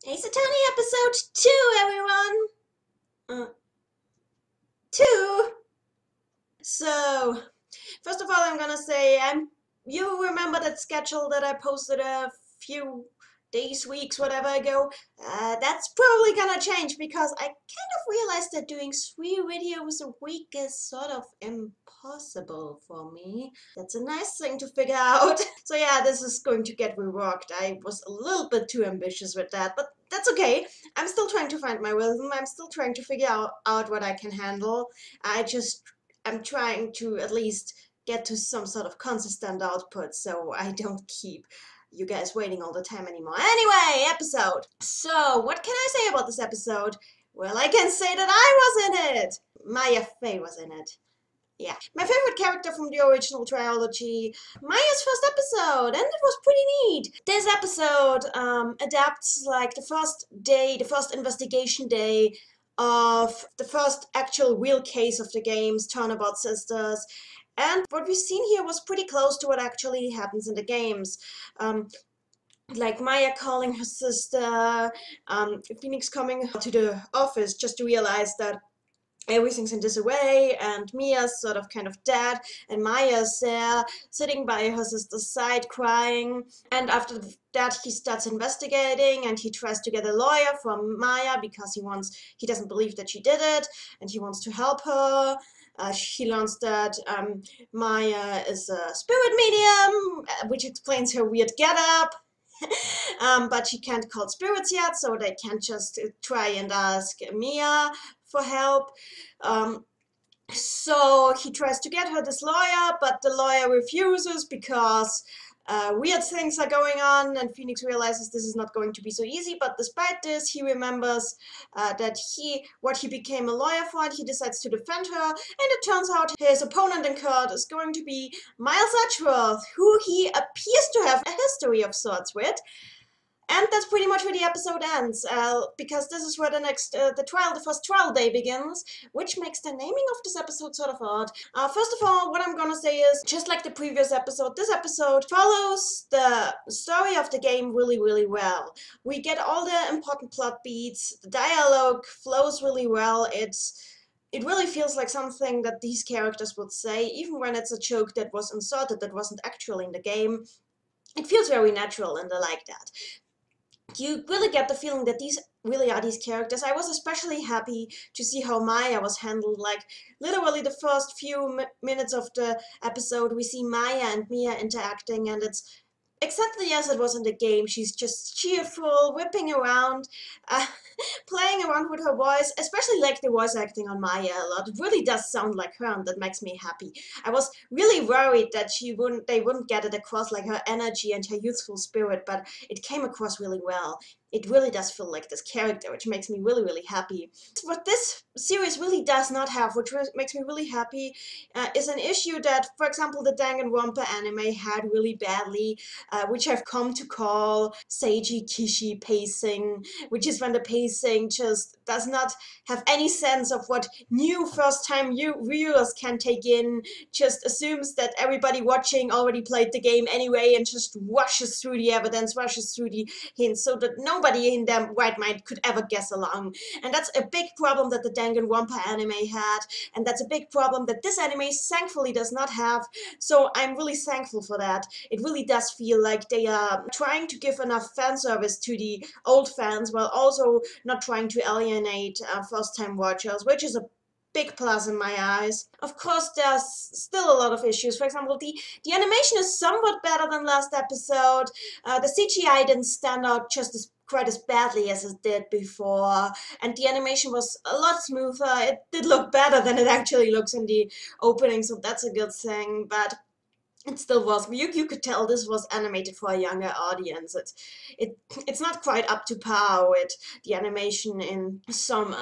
Ace Attorney episode 2, everyone! 2! So, first of all, I'm gonna say, you remember that schedule that I posted a few days, weeks, whatever ago? That's probably gonna change because I kind of realized that doing 3 videos a week is sort of impossible for me. That's a nice thing to figure out. So yeah, this is going to get reworked. I was a little bit too ambitious with that, but that's okay. I'm still trying to find my rhythm. I'm still trying to figure out what I can handle. I'm trying to at least get to some sort of consistent output so I don't keep you guys waiting all the time anymore. Anyway, episode. So, what can I say about this episode? Well, I can say that I was in it. Maya Fey was in it. Yeah. My favorite character from the original trilogy. Maya's first episode, and it was pretty neat. This episode adapts like the first investigation day of the first actual real case of the games, Turnabout Sisters. And what we've seen here was pretty close to what actually happens in the games. Like Maya calling her sister, Phoenix coming to the office just to realize that everything's in disarray, and Mia's sort of kind of dead, and Maya's there sitting by her sister's side crying. And after that he starts investigating, and he tries to get a lawyer from Maya because he doesn't believe that she did it, and he wants to help her. He learns that Maya is a spirit medium, which explains her weird getup. But she can't call spirits yet, so they can't just try and ask Mia for help. So he tries to get her this lawyer, but the lawyer refuses because weird things are going on, and Phoenix realizes this is not going to be so easy. But despite this, he remembers that what he became a lawyer for, and he decides to defend her. And it turns out his opponent in court is going to be Miles Edgeworth, who he appears to have a history of sorts with. And that's pretty much where the episode ends, because this is where the first trial day begins, which makes the naming of this episode sort of odd. First of all, what I'm gonna say is, just like the previous episode, this episode follows the story of the game really, really well. We get all the important plot beats, the dialogue flows really well, it really feels like something that these characters would say, even when it's a joke that was inserted that wasn't actually in the game. It feels very natural, and I like that. You really get the feeling that these really are these characters. I was especially happy to see how Maya was handled. Like, literally the first few minutes of the episode, we see Maya and Mia interacting, and it's exactly as it was in the game. She's just cheerful, whipping around, playing around with her voice. Especially like the voice acting on Maya a lot. It really does sound like her, and that makes me happy. I was really worried that they wouldn't get it across, like her energy and her youthful spirit, but it came across really well. It really does feel like this character, which makes me really, really happy. What this series really does not have, which makes me really happy, is an issue that, for example, the Danganronpa anime had really badly, which I've come to call Seiji Kishi pacing, which is when the pacing just does not have any sense of what new first-time viewers can take in, just assumes that everybody watching already played the game anyway, and just rushes through the evidence, rushes through the hints, so that nobody in their right mind could ever guess along. And that's a big problem that the Danganronpa anime had, and that's a big problem that this anime thankfully does not have, so I'm really thankful for that. It really does feel like they are trying to give enough fan service to the old fans while also not trying to alienate first-time watchers, which is a big plus in my eyes. Of course, there's still a lot of issues. For example, the animation is somewhat better than last episode. The CGI didn't stand out just quite as badly as it did before, and the animation was a lot smoother. It did look better than it actually looks in the opening, so that's a good thing, but it still was. You could tell this was animated for a younger audience. It's not quite up to par with the animation in some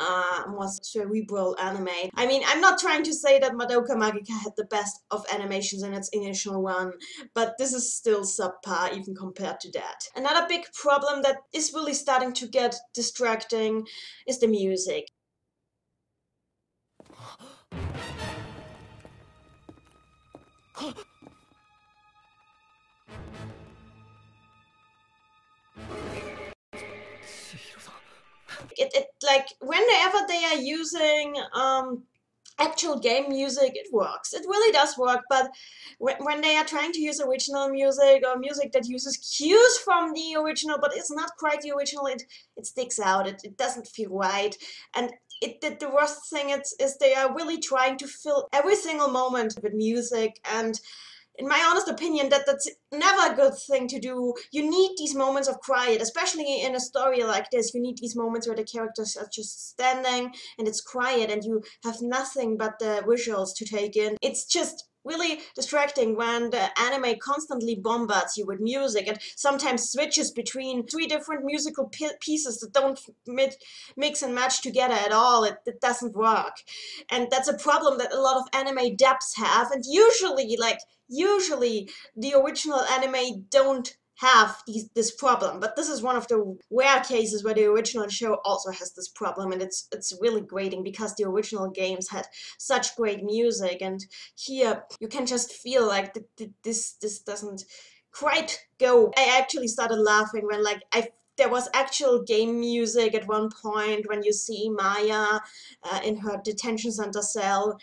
more cerebral anime. I mean, I'm not trying to say that Madoka Magica had the best of animations in its initial run, but this is still subpar even compared to that. Another big problem that is really starting to get distracting is the music. It like whenever they are using actual game music, it works. It really does work, but when they are trying to use original music or music that uses cues from the original but it's not quite the original, it sticks out. It doesn't feel right. And the worst thing is they are really trying to fill every single moment with music, and in my honest opinion, that's never a good thing to do. You need these moments of quiet, especially in a story like this. You need these moments where the characters are just standing and it's quiet and you have nothing but the visuals to take in. It's just really distracting when the anime constantly bombards you with music and sometimes switches between three different musical pieces that don't mix and match together at all. It doesn't work. And that's a problem that a lot of anime dubs have, and usually the original anime don't have this problem, but this is one of the rare cases where the original show also has this problem, and it's really grating because the original games had such great music, and here you can just feel like this doesn't quite go. I actually started laughing when there was actual game music at one point when you see Maya in her detention center cell,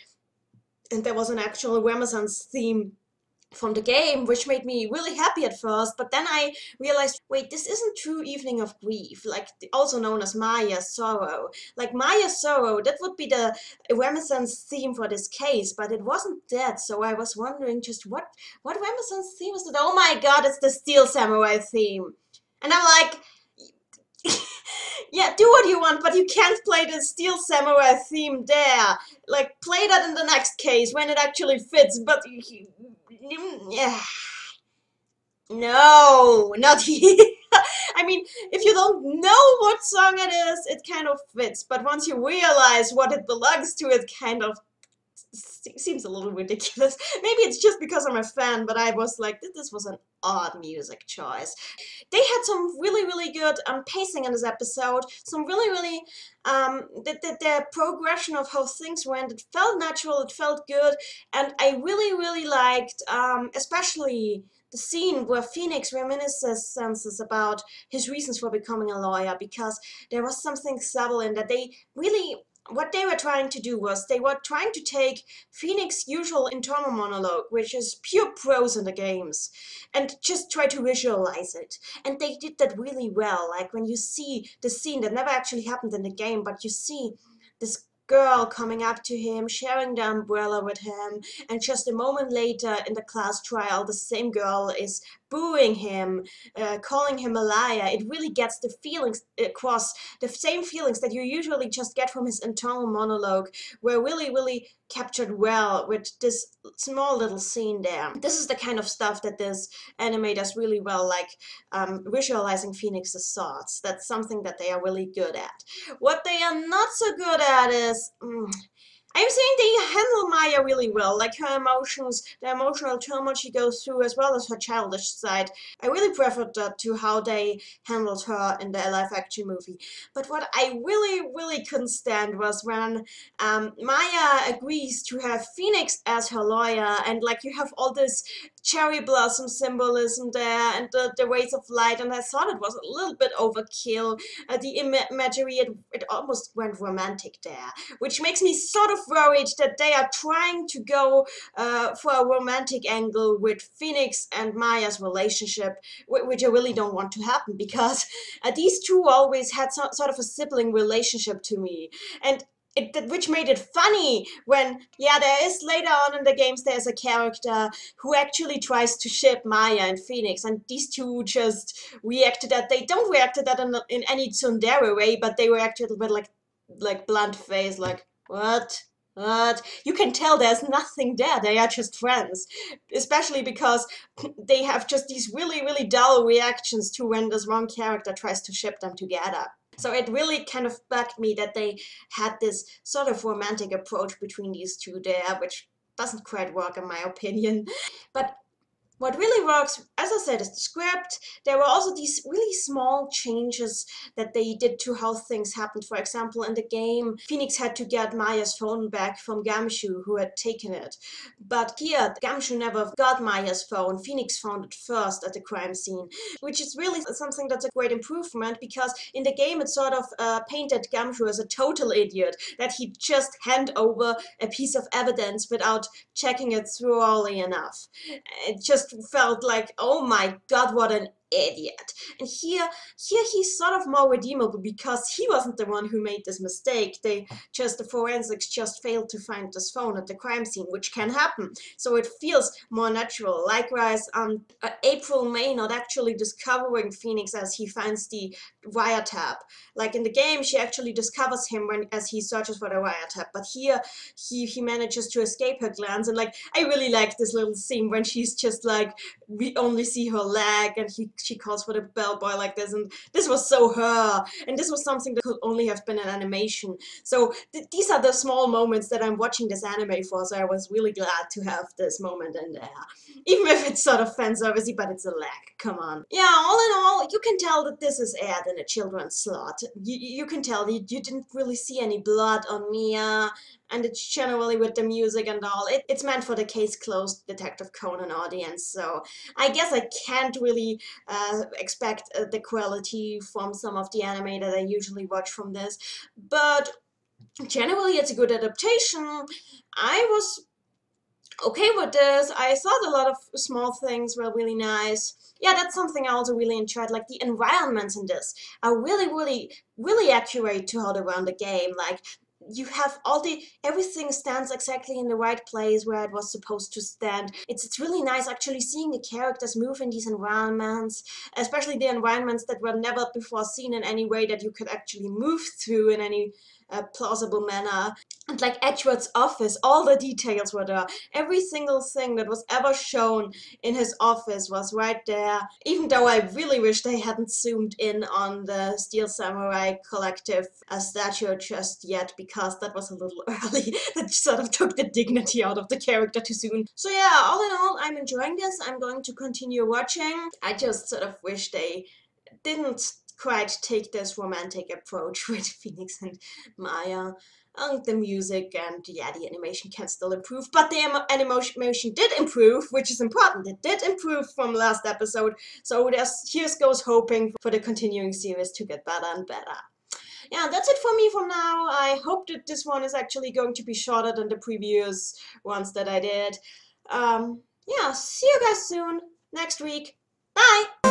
and there was an actual Renaissance theme from the game, which made me really happy at first, but then I realized, wait, this isn't True Evening of Grief, like also known as Maya's Sorrow. Like Maya's Sorrow, that would be the Renaissance theme for this case, but it wasn't that, so I was wondering just what Renaissance theme is it? Oh my god, it's the Steel Samurai theme. And I'm like, yeah, do what you want, but you can't play the Steel Samurai theme there. Like, play that in the next case when it actually fits, but yeah. No, not here. I mean, if you don't know what song it is, it kind of fits, but once you realize what it belongs to, it kind of seems a little ridiculous. Maybe it's just because I'm a fan, but I was like, this was an odd music choice. They had some really good pacing in this episode, some really the progression of how things went. It felt natural, it felt good, and I really liked especially the scene where Phoenix reminisces about his reasons for becoming a lawyer, because there was something subtle in that. What they were trying to do was they were trying to take Phoenix's usual internal monologue, which is pure prose in the games, and just try to visualize it. And they did that really well. Like when you see the scene that never actually happened in the game, but you see this girl coming up to him, sharing the umbrella with him, and just a moment later in the class trial, the same girl is booing him, calling him a liar. It really gets the feelings across, the same feelings that you usually just get from his internal monologue, were really captured well with this small little scene there. This is the kind of stuff that this anime does really well, like visualizing Phoenix's thoughts. That's something that they are really good at. What they are not so good at is I'm saying they handle Maya really well, like her emotions, the emotional turmoil she goes through, as well as her childish side. I really preferred that to how they handled her in the live-action movie. But what I really couldn't stand was when Maya agrees to have Phoenix as her lawyer, and like you have all this cherry blossom symbolism there, and the rays of light, and I thought it was a little bit overkill. The imagery, it almost went romantic there, which makes me sort of worried that they are trying to go for a romantic angle with Phoenix and Maya's relationship, which I really don't want to happen, because these two always had sort of a sibling relationship to me, and which made it funny when, yeah, there is later on in the games, there's a character who actually tries to ship Maya and Phoenix, and these two just reacted that. They don't react to that in any tsundere way, but they reacted with like blunt face, like, what? What? You can tell there's nothing there. They are just friends. Especially because they have just these really dull reactions to when this wrong character tries to ship them together. So it really kind of bugged me that they had this sort of romantic approach between these two there, which doesn't quite work in my opinion. But What really works, as I said, is the script. There were also these really small changes that they did to how things happened. For example, in the game, Phoenix had to get Maya's phone back from Gamshu, who had taken it. But here, Gamshu never got Maya's phone. Phoenix found it first at the crime scene, which is really something that's a great improvement, because in the game it sort of painted Gamshu as a total idiot, that he'd just hand over a piece of evidence without checking it thoroughly enough. It just felt like, oh my god, what an idiot. And here he's sort of more redeemable, because he wasn't the one who made this mistake. The forensics just failed to find this phone at the crime scene, which can happen. So it feels more natural. Likewise, April May not actually discovering Phoenix as he finds the wiretap. Like in the game, she actually discovers him as he searches for the wiretap. But here, he manages to escape her glance. And like, I really like this little scene when she's just like, we only see her leg, and she calls for the bellboy like this, and this was so her, and this was something that could only have been an animation. So these are the small moments that I'm watching this anime for, so I was really glad to have this moment in there. Even if it's sort of fan servicey, but it's a lag, come on. Yeah, all in all, you can tell that this is aired in a children's slot. You can tell you didn't really see any blood on Mia, and it's generally with the music and all. It's meant for the case closed Detective Conan audience, so I guess I can't really expect the quality from some of the anime that I usually watch from this, but generally it's a good adaptation. I was okay with this. I thought a lot of small things were really nice. Yeah, that's something I also really enjoyed. Like, the environments in this are really accurate to how they run the game. Like, you have everything stands exactly in the right place where it was supposed to stand. It's really nice actually seeing the characters move in these environments, especially the environments that were never before seen in any way that you could actually move through in any plausible manner. And like Edward's office, all the details were there. Every single thing that was ever shown in his office was right there. Even though I really wish they hadn't zoomed in on the Steel Samurai Collective statue just yet, because that was a little early. That sort of took the dignity out of the character too soon. So yeah, all in all, I'm enjoying this. I'm going to continue watching. I just sort of wish they didn't quite take this romantic approach with Phoenix and Maya. The music and yeah, the animation can still improve, but the animation did improve, which is important. It did improve from last episode, so here's goes hoping for the continuing series to get better and better. Yeah, that's it for me from now. I hope that this one is actually going to be shorter than the previous ones that I did. Yeah, see you guys soon, next week. Bye!